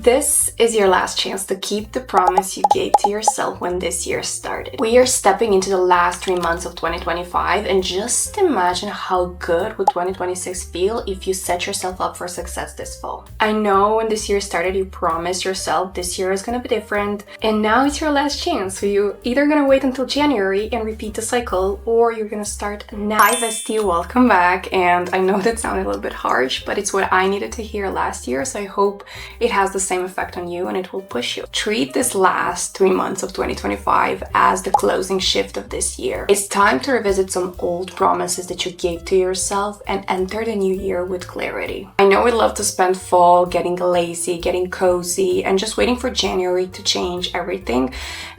This is your last chance to keep the promise you gave to yourself when this year started. We are stepping into the last 3 months of 2025, and just imagine how good would 2026 feel if you set yourself up for success this fall. I know when this year started, you promised yourself this year is gonna be different, and now it's your last chance. So you're either gonna wait until January and repeat the cycle, or you're gonna start now. Hi bestie, welcome back. And I know that sounded a little bit harsh, but it's what I needed to hear last year, so I hope it has the same effect on you and it will push you. Treat this last 3 months of 2025 as the closing shift of this year. It's time to revisit some old promises that you gave to yourself and enter the new year with clarity. I know we love to spend fall getting lazy, getting cozy, and just waiting for January to change everything,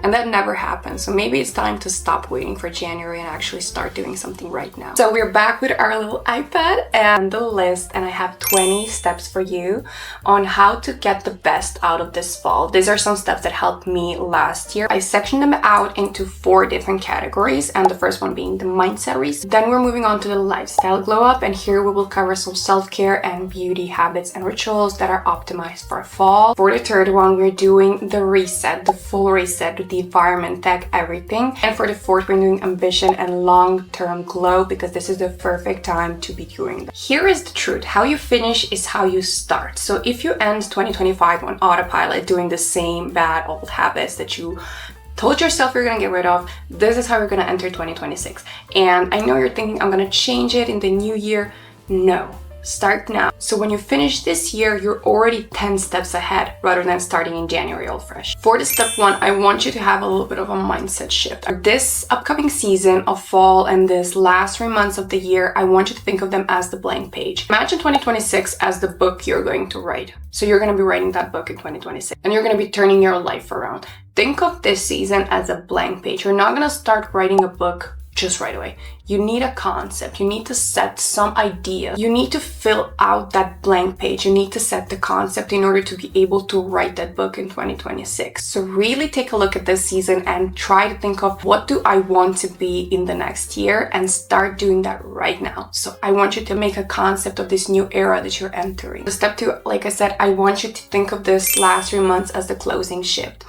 and that never happens. So maybe it's time to stop waiting for January and actually start doing something right now. So we're back with our little iPad and the list, and I have 20 steps for you on how to get the best out of this fall. These are some steps that helped me last year. I sectioned them out into 4 different categories, and the first one being the mindset reset. Then we're moving on to the lifestyle glow up, and here we will cover some self-care and beauty habits and rituals that are optimized for fall. For the third one, we're doing the reset, the full reset with the environment, tech, everything. And for the fourth, we're doing ambition and long-term glow, because this is the perfect time to be doing that. Here is the truth. How you finish is how you start. So if you end 2025 on autopilot doing the same bad old habits that you told yourself you're gonna get rid of, this is how you're gonna enter 2026. And I know you're thinking, I'm gonna change it in the new year. No. Start now. So when you finish this year, you're already 10 steps ahead rather than starting in January all fresh. For the step 1, I want you to have a little bit of a mindset shift. This upcoming season of fall and this last 3 months of the year, I want you to think of them as the blank page. Imagine 2026 as the book you're going to write. So you're going to be writing that book in 2026 and you're going to be turning your life around. Think of this season as a blank page. You're not going to start writing a book just right away. You need a concept. You need to set some idea. You need to fill out that blank page. You need to set the concept in order to be able to write that book in 2026. So really take a look at this season and try to think of, what do I want to be in the next year, and start doing that right now. So I want you to make a concept of this new era that you're entering. So step 2, like I said, I want you to think of this last 3 months as the closing shift.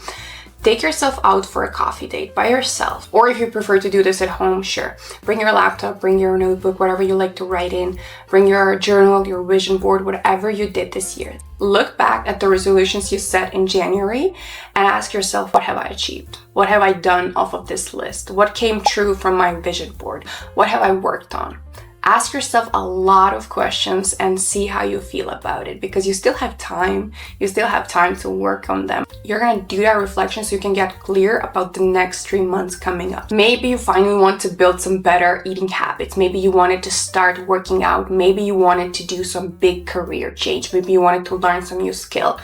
Take yourself out for a coffee date by yourself, or if you prefer to do this at home, sure. Bring your laptop, bring your notebook, whatever you like to write in, bring your journal, your vision board, whatever you did this year. Look back at the resolutions you set in January and ask yourself, what have I achieved? What have I done off of this list? What came true from my vision board? What have I worked on? Ask yourself a lot of questions and see how you feel about it, because you still have time. You still have time to work on them. You're gonna do that reflection so you can get clear about the next 3 months coming up. Maybe you finally want to build some better eating habits. Maybe you wanted to start working out. Maybe you wanted to do some big career change. Maybe you wanted to learn some new skill.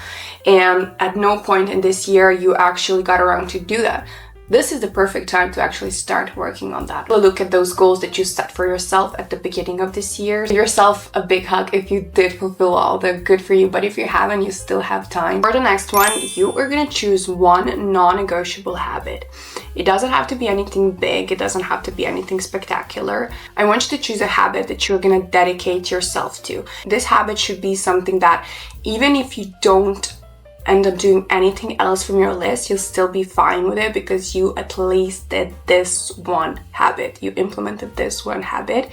And at no point in this year you actually got around to do that. This is the perfect time to actually start working on that. Look at those goals that you set for yourself at the beginning of this year. Give yourself a big hug if you did fulfill all the good for you, but if you haven't, you still have time. For the next one, you are gonna choose one non-negotiable habit. It doesn't have to be anything big. It doesn't have to be anything spectacular. I want you to choose a habit that you're gonna dedicate yourself to. This habit should be something that even if you don't end up doing anything else from your list, you'll still be fine with it, because you at least did this one habit. You implemented this one habit,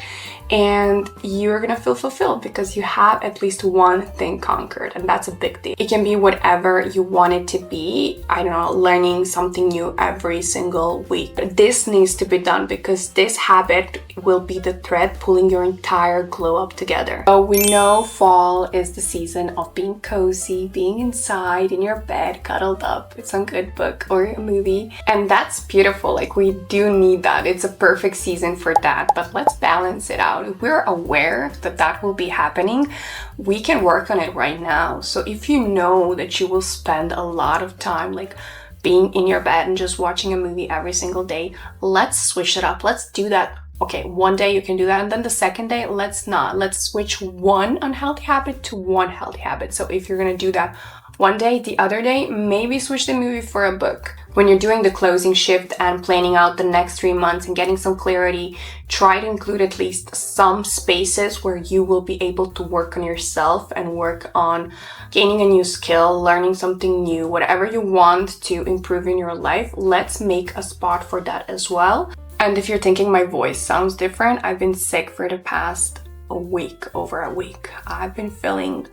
and you're gonna feel fulfilled because you have at least one thing conquered, and that's a big deal. It can be whatever you want it to be. I don't know, learning something new every single week. But this needs to be done, because this habit will be the thread pulling your entire glow up together. So we know fall is the season of being cozy, being inside in your bed, cuddled up with some good book or a movie, and that's beautiful. Like, we do need that. It's a perfect season for that, but let's balance it out. If we're aware that that will be happening, we can work on it right now. So if you know that you will spend a lot of time like being in your bed and just watching a movie every single day, let's switch it up. Let's do that. Okay, one day you can do that, and then the second day, let's not. Let's switch one unhealthy habit to one healthy habit. So if you're gonna do that one day, the other day, maybe switch the movie for a book. When you're doing the closing shift and planning out the next 3 months and getting some clarity, try to include at least some spaces where you will be able to work on yourself and work on gaining a new skill, learning something new, whatever you want to improve in your life. Let's make a spot for that as well. And if you're thinking my voice sounds different, I've been sick for the past over a week. I've been feeling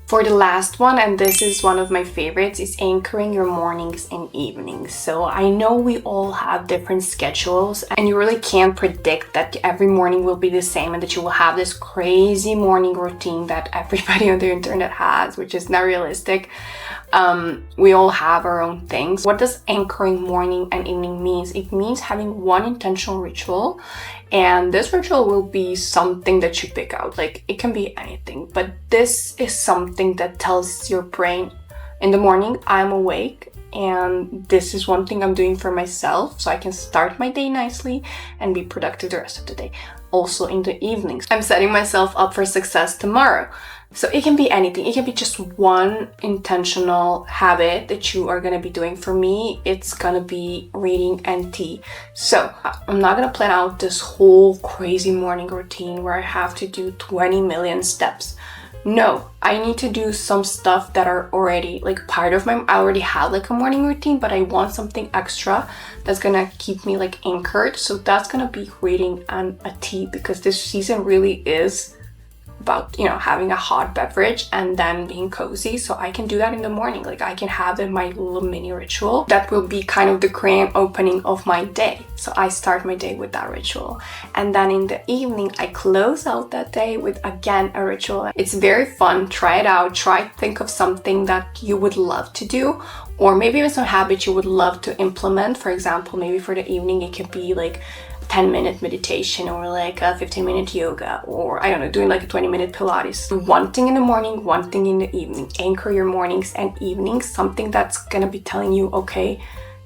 For the last one, and this is one of my favorites, is anchoring your mornings and evenings. So I know we all have different schedules and you really can't predict that every morning will be the same and that you will have this crazy morning routine that everybody on the internet has, which is not realistic. We all have our own things. What does anchoring morning and evening means? It means having one intentional ritual, and this ritual will be something that you pick out. Like, it can be anything, but this is something that tells your brain, in the morning I'm awake and this is one thing I'm doing for myself so I can start my day nicely and be productive the rest of the day. Also in the evenings, I'm setting myself up for success tomorrow. So it can be anything. It can be just one intentional habit that you are going to be doing. For me, it's going to be reading and tea. So I'm not going to plan out this whole crazy morning routine where I have to do 20 million steps. No, I need to do some stuff that are already like part of I already have like a morning routine, but I want something extra that's going to keep me like anchored. So that's going to be reading and a tea, because this season really is about, you know, having a hot beverage and then being cozy. So I can do that in the morning. Like, I can have in my little mini ritual that will be kind of the grand opening of my day. So I start my day with that ritual, and then in the evening I close out that day with again a ritual. It's very fun. Try it out. Think of something that you would love to do, or maybe even some habits you would love to implement. For example, maybe for the evening it could be like 10-minute meditation, or like a 15-minute yoga, or I don't know, doing like a 20-minute Pilates. One thing in the morning, one thing in the evening. Anchor your mornings and evenings, something that's gonna be telling you, okay,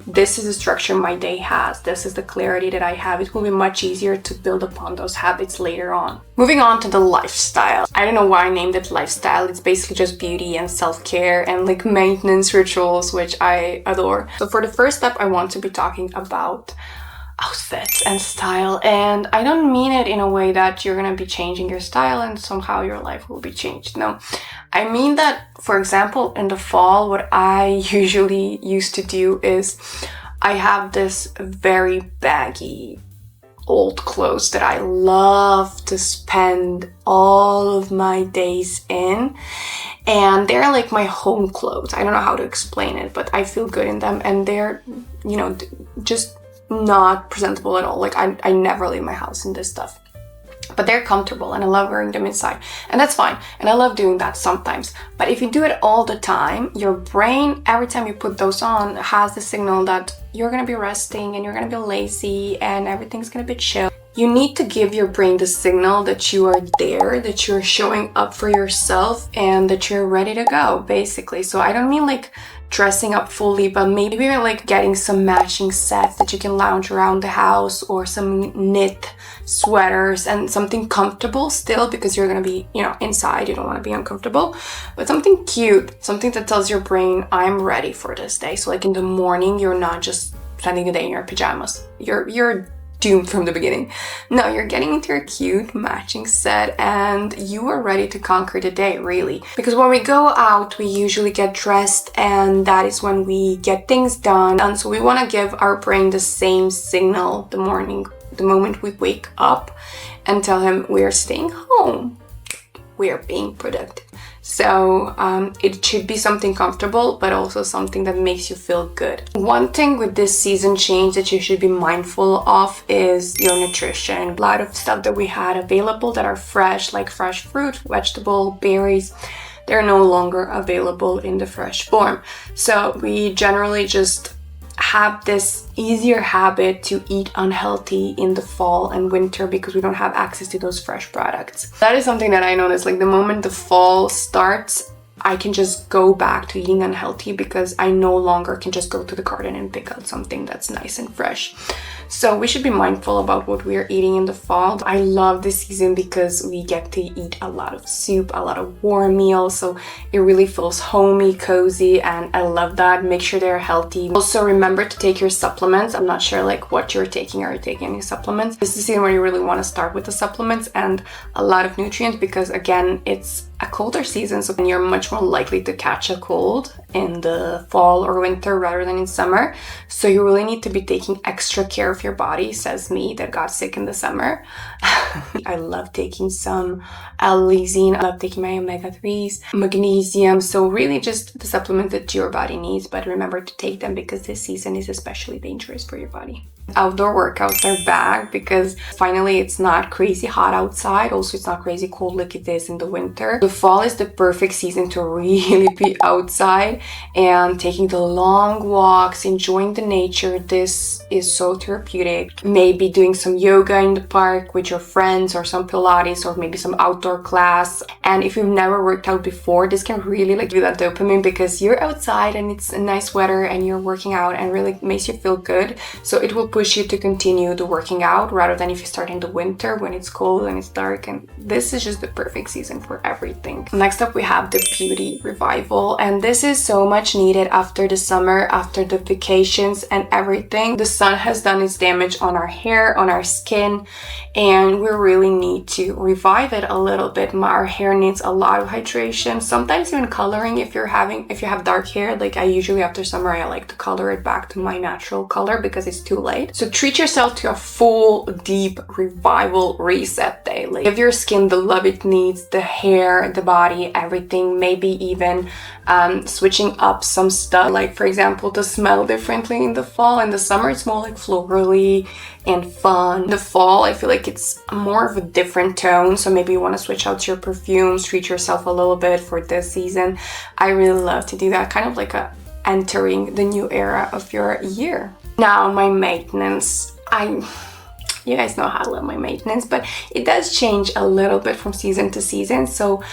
this is the structure my day has, this is the clarity that I have. It will be much easier to build upon those habits later on. Moving on to the lifestyle. I don't know why I named it lifestyle. It's basically just beauty and self-care and like maintenance rituals, which I adore. So for the first step, I want to be talking about outfits and style, and I don't mean it in a way that you're gonna be changing your style and somehow your life will be changed. No, I mean that, for example, in the fall, what I usually used to do is I have this very baggy old clothes that I love to spend all of my days in, and they're like my home clothes. I don't know how to explain it, but I feel good in them, and they're, you know, just not presentable at all. Like, I never leave my house in this stuff, but they're comfortable and I love wearing them inside, and that's fine, and I love doing that sometimes. But if you do it all the time, your brain, every time you put those on, has the signal that you're gonna be resting and you're gonna be lazy and everything's gonna be chill. You need to give your brain the signal that you are there, that you're showing up for yourself, and that you're ready to go, basically. So I don't mean like dressing up fully, but maybe even like getting some matching sets that you can lounge around the house, or some knit sweaters and something comfortable still, because you're gonna be, you know, inside, you don't want to be uncomfortable, but something cute, something that tells your brain, I'm ready for this day. So like in the morning, you're not just spending the day in your pajamas. You're doomed from the beginning. No, you're getting into your cute matching set and you are ready to conquer the day, really. Because when we go out, we usually get dressed, and that is when we get things done. And so we want to give our brain the same signal the moment we wake up, and tell him we're staying home, we're being productive. So it should be something comfortable, but also something that makes you feel good. One thing with this season change that you should be mindful of is your nutrition. A lot of stuff that we had available that are fresh, like fresh fruit, vegetable, berries, they're no longer available in the fresh form. So we generally just have this easier habit to eat unhealthy in the fall and winter because we don't have access to those fresh products. That is something that I noticed. Like, the moment the fall starts, I can just go back to eating unhealthy because I no longer can just go to the garden and pick out something that's nice and fresh. So we should be mindful about what we are eating in the fall. I love this season because we get to eat a lot of soup, a lot of warm meals, so it really feels homey, cozy, and I love that. Make sure they're healthy. Also remember to take your supplements. I'm not sure like what you're taking. Are you taking any supplements? This is the season where you really want to start with the supplements and a lot of nutrients, because again, it's a colder season, so you're much more likely to catch a cold in the fall or winter rather than in summer. So you really need to be taking extra care of your body, says me that got sick in the summer. I love taking some L-lysine, I love taking my omega-3s, magnesium, so really just the supplement that your body needs, but remember to take them because this season is especially dangerous for your body. Outdoor workouts are back because finally it's not crazy hot outside. Also, it's not crazy cold like it is in the winter. The fall is the perfect season to really be outside and taking the long walks, enjoying the nature. This is so therapeutic. Maybe doing some yoga in the park with your friends, or some Pilates, or maybe some outdoor class. And if you've never worked out before, this can really like give you that dopamine because you're outside and it's a nice weather and you're working out and really makes you feel good. So it will push you to continue the working out rather than if you start in the winter when it's cold and it's dark, and this is just the perfect season for everything. Next up we have the beauty revival, and this is so much needed after the summer, after the vacations and everything. The sun has done its damage on our hair, on our skin, and we really need to revive it a little bit. Our hair needs a lot of hydration, sometimes even coloring if you have dark hair. Like I usually after summer I like to color it back to my natural color because it's too late. So treat yourself to a full deep revival reset day. Like give your skin the love it needs, the hair, the body, everything. Maybe even switching up some stuff, like for example to smell differently in the fall. In the summer it's more like florally and fun. In the fall I feel like it's more of a different tone, so maybe you want to switch out your perfumes, treat yourself a little bit for this season. I really love to do that, kind of like entering the new era of your year. Now my maintenance, you guys know how I love my maintenance, but it does change a little bit from season to season. So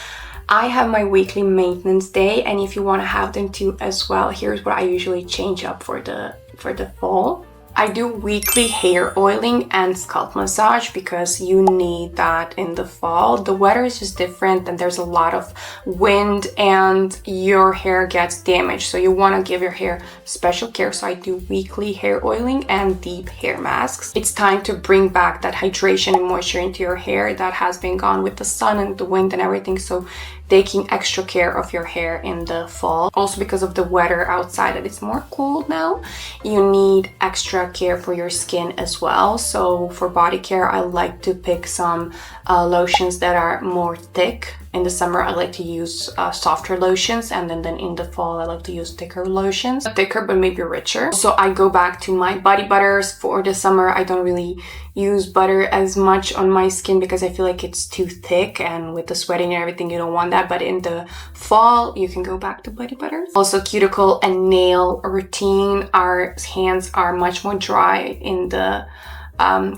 I have my weekly maintenance day, and if you want to have them too as well, here's what I usually change up for the fall. I do weekly hair oiling and scalp massage because you need that in the fall. The weather is just different and there's a lot of wind and your hair gets damaged. So you want to give your hair special care. So I do weekly hair oiling and deep hair masks. It's time to bring back that hydration and moisture into your hair that has been gone with the sun and the wind and everything. So taking extra care of your hair in the fall. Also because of the weather outside that it's more cold now, you need extra care for your skin as well. So for body care, I like to pick some lotions that are more thick. In the summer, I like to use softer lotions, and then in the fall, I like to use thicker lotions. Thicker, but maybe richer. So I go back to my body butters. For the summer, I don't really use butter as much on my skin because I feel like it's too thick, and with the sweating and everything, you don't want that. But in the fall, you can go back to body butters. Also, cuticle and nail routine. Our hands are much more dry in the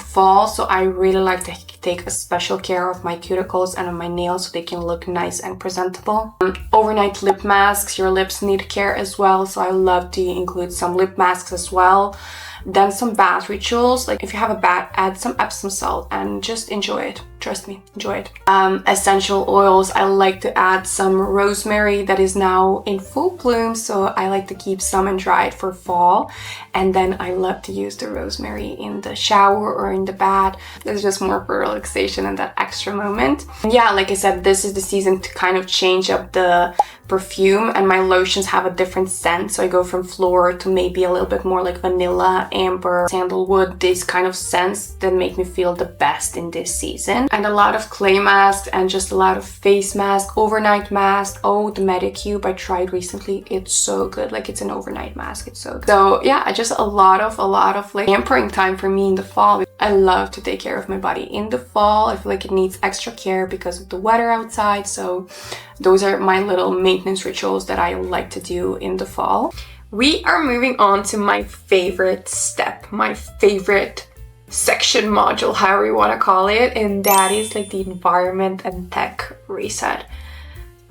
fall, so I really like to take a special care of my cuticles and of my nails so they can look nice and presentable. Overnight lip masks. Your lips need care as well, so I love to include some lip masks as well. Then some bath rituals, like if you have a bath, add some Epsom salt and just enjoy it. Trust me, enjoy it. Essential oils, I like to add some rosemary that is now in full bloom, so I like to keep some and dry it for fall. And then I love to use the rosemary in the shower or in the bath. It's just more for relaxation and that extra moment. And yeah, like I said, this is the season to kind of change up the perfume, and my lotions have a different scent, so I go from floral to maybe a little bit more like vanilla, amber, sandalwood, these kind of scents that make me feel the best in this season. And a lot of clay masks and just a lot of face mask, overnight mask. Oh, the Medicube I tried recently, it's so good. Like, it's an overnight mask, it's so good. So yeah, just a lot of like pampering time for me in the fall. I love to take care of my body in the fall. I feel like it needs extra care because of the weather outside. So those are my little maintenance rituals that I like to do in the fall. We are moving on to my favorite step, my favorite section module, however you want to call it, and that is like the environment and tech reset.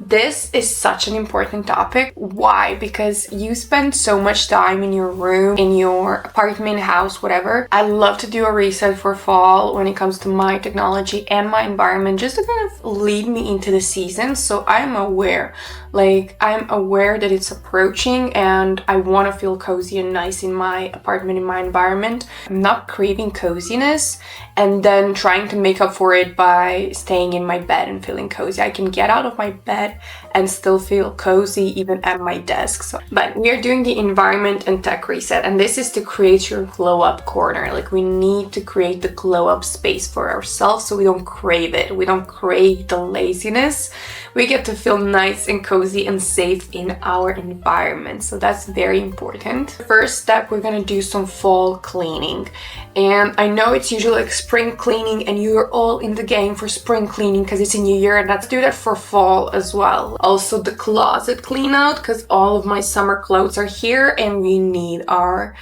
This is such an important topic. Why? Because you spend so much time in your room, in your apartment, house, whatever. I love to do a reset for fall when it comes to my technology and my environment, just to kind of lead me into the season. So I'm aware that it's approaching and I want to feel cozy and nice in my apartment, in my environment. I'm not craving coziness and then trying to make up for it by staying in my bed and feeling cozy. I can get out of my bed and still feel cozy even at my desk. But we are doing the environment and tech reset, and this is to create your glow up corner. Like, we need to create the glow up space for ourselves so we don't crave it. We don't crave the laziness. We get to feel nice and cozy and safe in our environment. So that's very important. First step, we're gonna do some fall cleaning. And I know it's usually like spring cleaning and you're all in the game for spring cleaning because it's a new year, and let's do that for fall as well. Also the closet clean out, because all of my summer clothes are here and we need our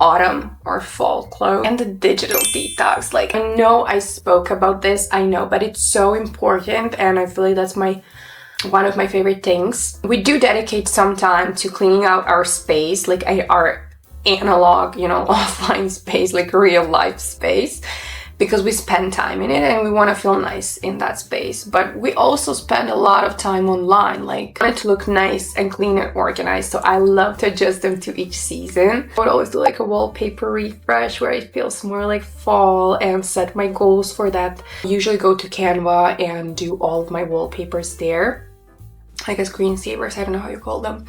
autumn or fall clothes. And the digital detox. Like, I know I spoke about this, I know, but it's so important, and I feel like that's one of my favorite things. We do dedicate some time to cleaning out our space, like our analog, offline space, like real life space, because we spend time in it and we want to feel nice in that space. But we also spend a lot of time online, like I want it to look nice and clean and organized. So I love to adjust them to each season. I would always do like a wallpaper refresh where it feels more like fall and set my goals for that. I usually go to Canva and do all of my wallpapers there. I guess screensavers, I don't know how you call them.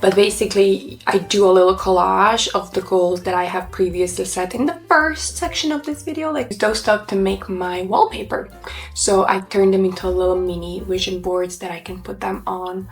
But basically, I do a little collage of the goals that I have previously set in the first section of this video, like those stuff to make my wallpaper. So I turn them into little mini vision boards that I can put them on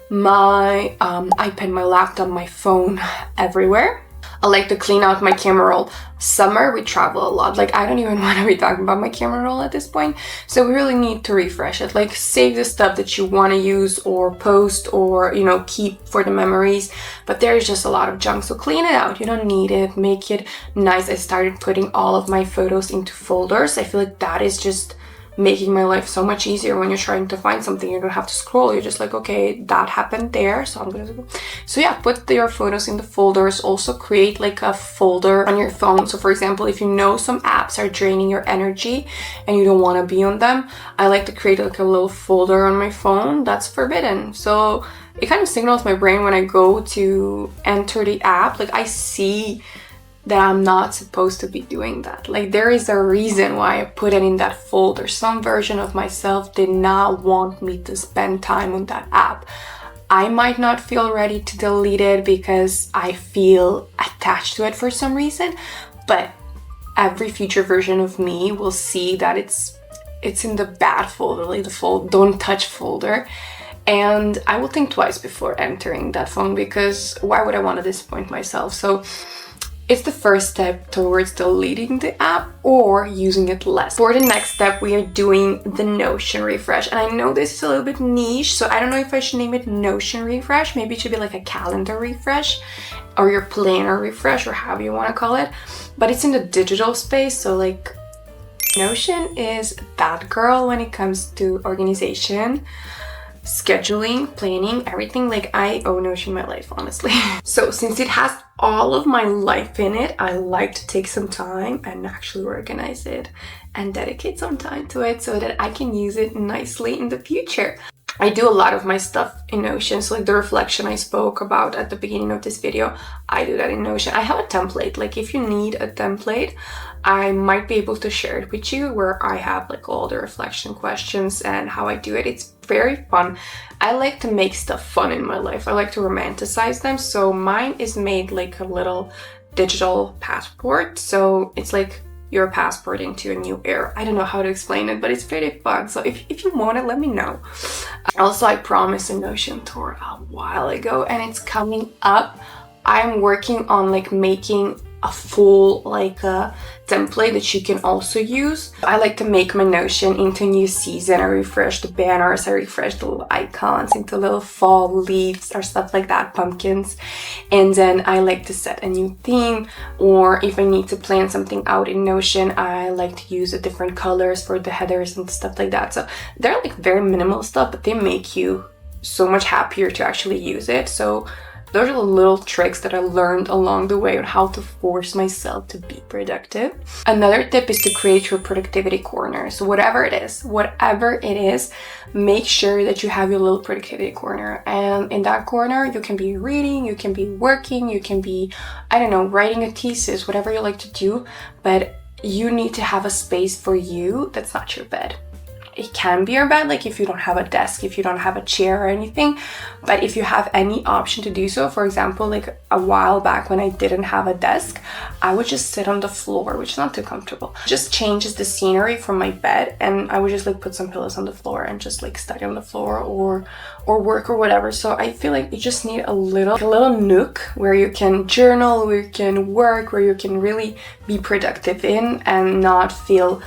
my iPad, my laptop, my phone, everywhere. I like to clean out my camera roll. Summer, we travel a lot. Like, I don't even want to be talking about my camera roll at this point. So we really need to refresh it. Like, save the stuff that you want to use or post or, keep for the memories. But there's just a lot of junk. So clean it out. You don't need it. Make it nice. I started putting all of my photos into folders. I feel like that is just making my life so much easier. When you're trying to find something, you don't have to scroll. You're just like, okay, that happened there, so I'm gonna. So yeah, put your photos in the folders. Also create like a folder on your phone. So for example, if you know some apps are draining your energy and you don't want to be on them, I like to create like a little folder on my phone that's forbidden. So it kind of signals my brain when I go to enter the app, like I see that I'm not supposed to be doing that. Like, there is a reason why I put it in that folder. Some version of myself did not want me to spend time on that app. I might not feel ready to delete it because I feel attached to it for some reason, but every future version of me will see that it's in the bad folder, like the don't touch folder. And I will think twice before entering that phone, because why would I want to disappoint myself? So it's the first step towards deleting the app or using it less. For the next step, we are doing the Notion refresh. And I know this is a little bit niche, so I don't know if I should name it Notion refresh. Maybe it should be like a calendar refresh or your planner refresh, or however you want to call it. But it's in the digital space, so like Notion is that girl when it comes to organization, scheduling, planning, everything. Like, I owe Notion my life, honestly. So since it has all of my life in it, I like to take some time and actually organize it and dedicate some time to it so that I can use it nicely in the future. I do a lot of my stuff in Notion, so like the reflection I spoke about at the beginning of this video, I do that in Notion. I have a template. Like, if you need a template, I might be able to share it with you, where I have like all the reflection questions and how I do it. It's very fun. I like to make stuff fun in my life. I like to romanticize them. So mine is made like a little digital passport. So it's like your passport into a new era. I don't know how to explain it, but it's pretty fun. So if you want it, let me know. Also, I promised a Notion tour a while ago and it's coming up. I'm working on like making a full like a template that you can also use. I like to make my Notion into a new season. I refresh the banners, I refresh the little icons into little fall leaves or stuff like that, pumpkins. And then I like to set a new theme, or if I need to plan something out in Notion, I like to use the different colors for the headers and stuff like that. So they're like very minimal stuff, but they make you so much happier to actually use it. So those are the little tricks that I learned along the way on how to force myself to be productive. Another tip is to create your productivity corner. So whatever it is, make sure that you have your little productivity corner. And in that corner, you can be reading, you can be working, you can be, I don't know, writing a thesis, whatever you like to do. But you need to have a space for you that's not your bed. It can be your bed, like if you don't have a desk, if you don't have a chair or anything. But if you have any option to do so, for example, like a while back when I didn't have a desk, I would just sit on the floor, which is not too comfortable. It just changes the scenery from my bed, and I would just like put some pillows on the floor and just like study on the floor or work or whatever. So I feel like you just need a little nook where you can journal, where you can work, where you can really be productive in and not feel,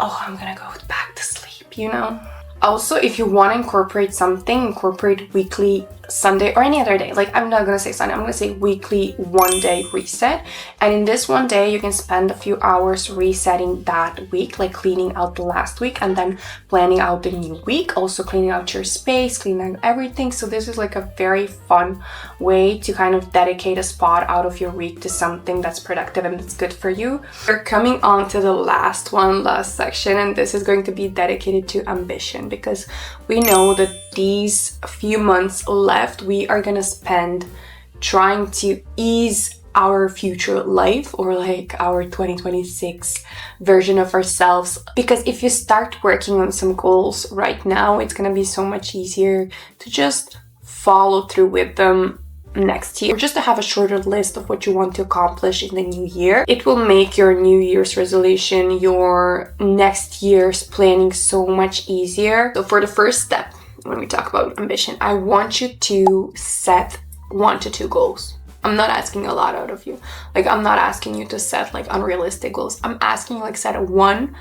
oh, I'm gonna go back to sleep. You know? Also, if you want to incorporate weekly Sunday or any other day. Like, I'm not gonna say Sunday, I'm gonna say weekly 1 day reset. And in this 1 day, you can spend a few hours resetting that week, like cleaning out the last week and then planning out the new week. Also cleaning out your space, cleaning out everything. So this is like a very fun way to kind of dedicate a spot out of your week to something that's productive and that's good for you. We're coming on to the last section, and this is going to be dedicated to ambition, because we know that these few months left we are gonna spend trying to ease our future life, or like our 2026 version of ourselves. Because if you start working on some goals right now, it's gonna be so much easier to just follow through with them next year, or just to have a shorter list of what you want to accomplish in the new year. It will make your New Year's resolution, your next year's planning so much easier. So for the first step, when we talk about ambition, I want you to set 1 to 2 goals. I'm not asking a lot out of you. Like, I'm not asking you to set like unrealistic goals. I'm asking you like set 1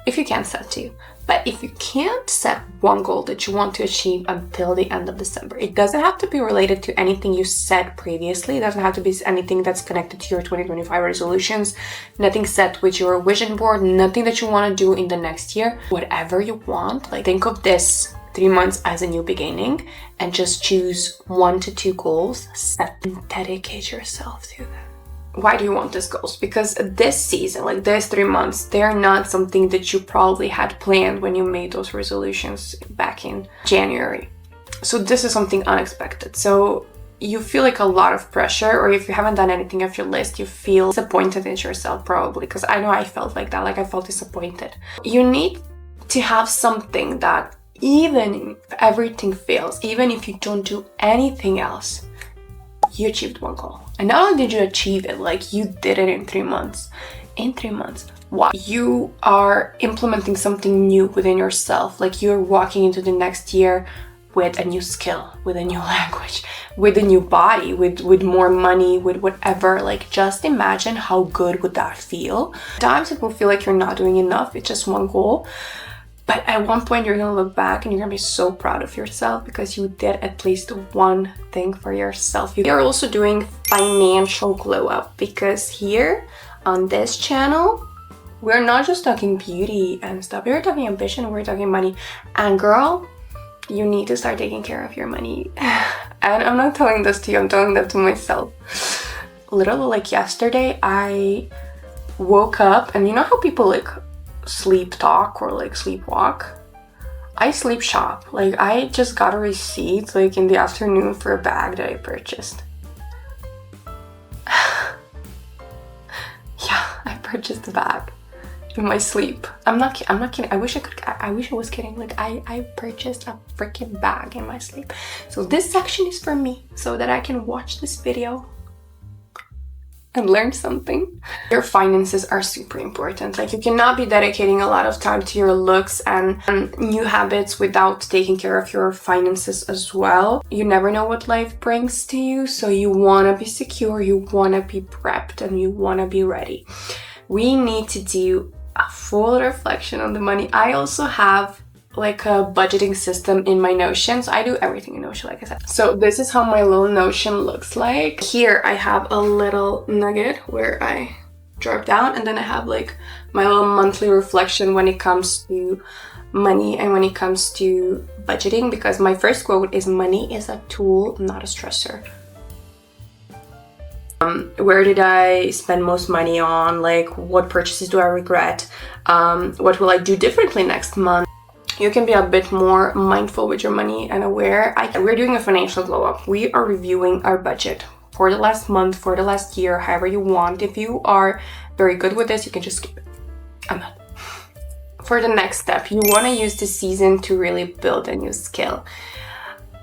if you can set 2. But if you can't set 1 goal that you want to achieve until the end of December, it doesn't have to be related to anything you said previously. It doesn't have to be anything that's connected to your 2025 resolutions, nothing set with your vision board, nothing that you want to do in the next year. Whatever you want, like think of this 3 months as a new beginning and just choose 1 to 2 goals, set and dedicate yourself to them. Why do you want these goals? Because this season, like this 3 months, they're not something that you probably had planned when you made those resolutions back in January. So this is something unexpected. So you feel like a lot of pressure, or if you haven't done anything off your list, you feel disappointed in yourself probably, because I know I felt like that, like I felt disappointed. You need to have something that even if everything fails, even if you don't do anything else, you achieved 1 goal. And not only did you achieve it, like you did it in 3 months. In 3 months. Wow. You are implementing something new within yourself. Like you're walking into the next year with a new skill, with a new language, with a new body, with more money, with whatever. Like just imagine how good would that feel. Sometimes it will feel like you're not doing enough. It's just 1 goal. But at one point you're gonna look back and you're gonna be so proud of yourself because you did at least 1 thing for yourself. You're also doing financial glow up, because here on this channel, we're not just talking beauty and stuff. We're talking ambition, we're talking money. And girl, you need to start taking care of your money. And I'm not telling this to you, I'm telling that to myself. Literally like yesterday, I woke up, and you know how people like sleep talk or like sleepwalk? I sleep shop. Like I just got a receipt like in the afternoon for a bag that I purchased. Yeah, I purchased a bag in my sleep. I'm not kidding. I wish I was kidding. Like I purchased a freaking bag in my sleep. So this section is for me, so that I can watch this video and learn something. Your finances are super important. Like you cannot be dedicating a lot of time to your looks and new habits without taking care of your finances as well. You never know what life brings to you, so you want to be secure, you want to be prepped, and you want to be ready. We need to do a full reflection on the money. I also have like a budgeting system in my Notion. So I do everything in Notion, like I said. So this is how my little Notion looks like. Here I have a little nugget where I drop down, and then I have like my little monthly reflection when it comes to money and when it comes to budgeting, because my first quote is money is a tool, not a stressor. Where did I spend most money on? Like, what purchases do I regret? What will I do differently next month? You can be a bit more mindful with your money and aware. We're doing a financial glow up. We are reviewing our budget for the last month, for the last year, however you want. If you are very good with this, you can just skip it. I'm not. For the next step, you want to use this season to really build a new skill.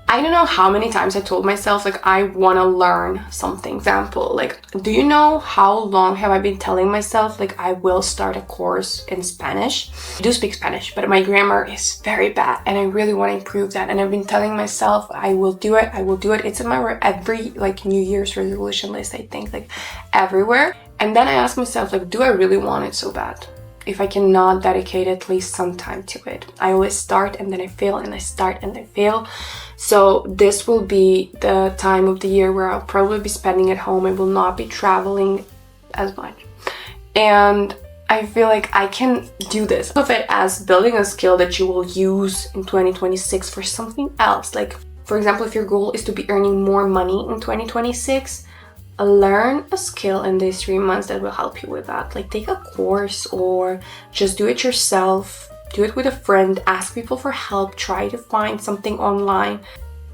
I don't know how many times I told myself, like, I want to learn something. Example, like, do you know how long have I been telling myself, like, I will start a course in Spanish? I do speak Spanish, but my grammar is very bad and I really want to improve that. And I've been telling myself, I will do it, I will do it. It's in my every, like, New Year's resolution list, I think, like, everywhere. And then I ask myself, like, do I really want it so bad? If I cannot dedicate at least some time to it. I always start and then I fail, and I start and I fail. So this will be the time of the year where I'll probably be spending at home. I will not be traveling as much. And I feel like I can do this. Think of it as building a skill that you will use in 2026 for something else. Like, for example, if your goal is to be earning more money in 2026, learn a skill in these 3 months that will help you with that. Like, take a course or just do it yourself. Do it with a friend, ask people for help, try to find something online.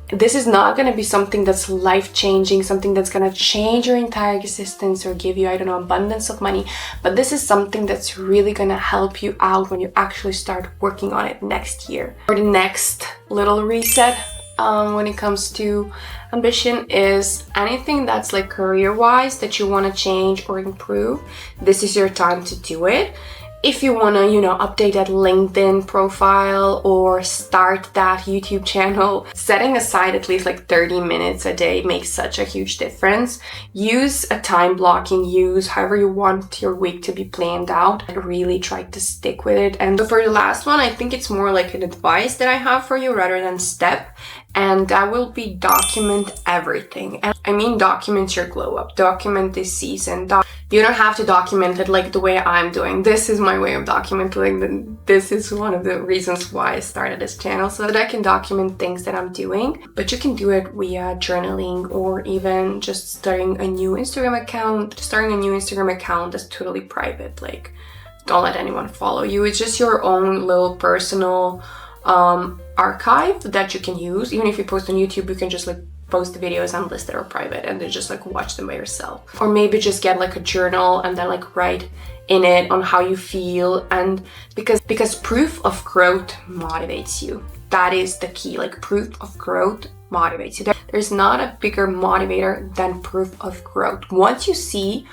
This is not going to be something that's life-changing, something that's going to change your entire existence or give you, I don't know, abundance of money. But this is something that's really going to help you out when you actually start working on it next year. For the next little reset, when it comes to ambition, is anything that's like career-wise that you want to change or improve. This is your time to do it. If you want to, you know, update that LinkedIn profile or start that YouTube channel, setting aside at least like 30 minutes a day makes such a huge difference. Use a time blocking, use however you want your week to be planned out, and really try to stick with it. And for the last one, I think it's more like an advice that I have for you rather than step. And that will be document everything. And I mean, document your glow up, document this season. You don't have to document it like the way I'm doing. This is my way of documenting. This is one of the reasons why I started this channel, so that I can document things that I'm doing. But you can do it via journaling or even just starting a new Instagram account. Starting a new Instagram account is totally private. Like, don't let anyone follow you. It's just your own little personal archive that you can use. Even if you post on YouTube, you can just like post the videos unlisted or private and then just like watch them by yourself. Or maybe just get like a journal and then like write in it on how you feel. And because proof of growth motivates you. That is the key. Like, proof of growth motivates you. There's not a bigger motivator than proof of growth. Once you see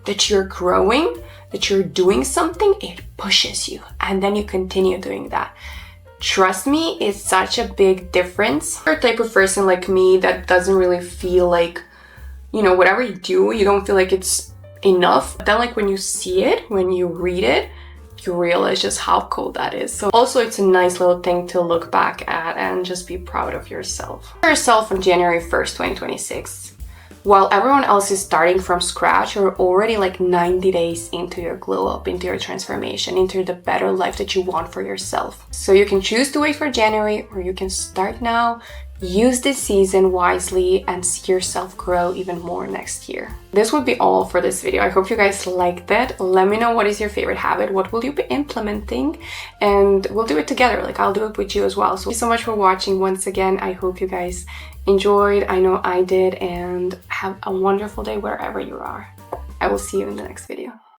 that you're growing, that you're doing something, it pushes you, and then you continue doing that. Trust me, it's such a big difference. You're a type of person like me that doesn't really feel like, you know, whatever you do, you don't feel like it's enough. But then like when you see it, when you read it, you realize just how cool that is. So also it's a nice little thing to look back at and just be proud of yourself. Yourself on January 1st, 2026. While everyone else is starting from scratch, you're already like 90 days into your glow up, into your transformation, into the better life that you want for yourself. So you can choose to wait for January, or you can start now. Use this season wisely and see yourself grow even more next year. This would be all for this video. I hope you guys liked it. Let me know what is your favorite habit, what will you be implementing, and we'll do it together. Like, I'll do it with you as well. So thank you so much for watching once again. I hope you guys enjoyed. I know I did, and have a wonderful day wherever you are. I will see you in the next video.